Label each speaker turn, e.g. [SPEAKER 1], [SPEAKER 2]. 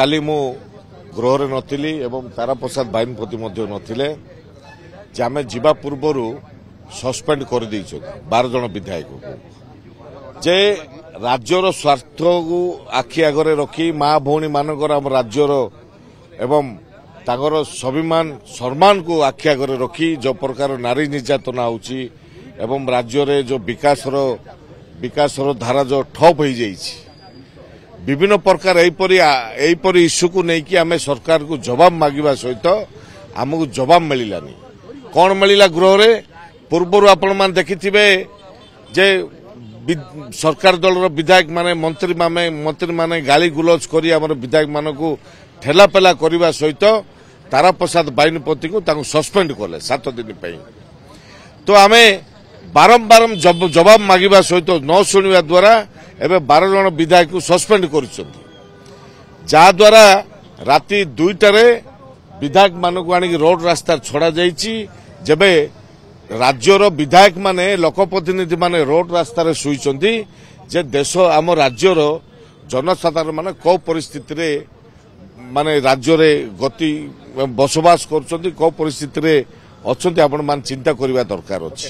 [SPEAKER 1] काली मु गृह नथिली एवं तारा प्रसाद बाहिनीपति नथिले जे आमे जीवा पूर्वर सस्पेंड कर 12 जन विधायक को जे राज्यर स्वार्थ को आखि आगरे रखी माँ भौणी मानकर आम राज्यर एवं तागर स्वाभिमान सम्मान को आखि आगरे रखी जो प्रकार नारी निर्यातना होउची एवं राज्य रे जो विकासर धारा जो ठप हो जाइछि विभिन्न प्रकार एपरी इश्यू को लेकिन आम सरकार को जवाब मागिबा सहित आमको जवाब मिलानी कौन मिला गृह रे पूर्वर आपण मान देखिथिबे जे सरकार दलर विधायक माने मंत्री माने गाली गुलज करी हमर विधायक मान को ठेलापेला करने सहित तारा प्रसाद बाहिनीपति को सस्पेंड कले 7 दिन पे तो आम बारंबार जवाब मागिबा सहित न शुणा द्वारा एवं 12 जन विधायक को सस्पेंड कर द्वारा राति 2टारे विधायक मान को आनिक रोड रास्ता छड़ा जाइछि जेबे राज्यर विधायक माने लोकप्रतिनिधि माने रोड रास्ता शुईचंदी जे देश आम राज्यर जनसाधारण माने को परिस्थिति रे माने राज्य रे गति बसवास कर परिस्थिति रे अच्छा आपण मान चिंता करबा दरकार अछि।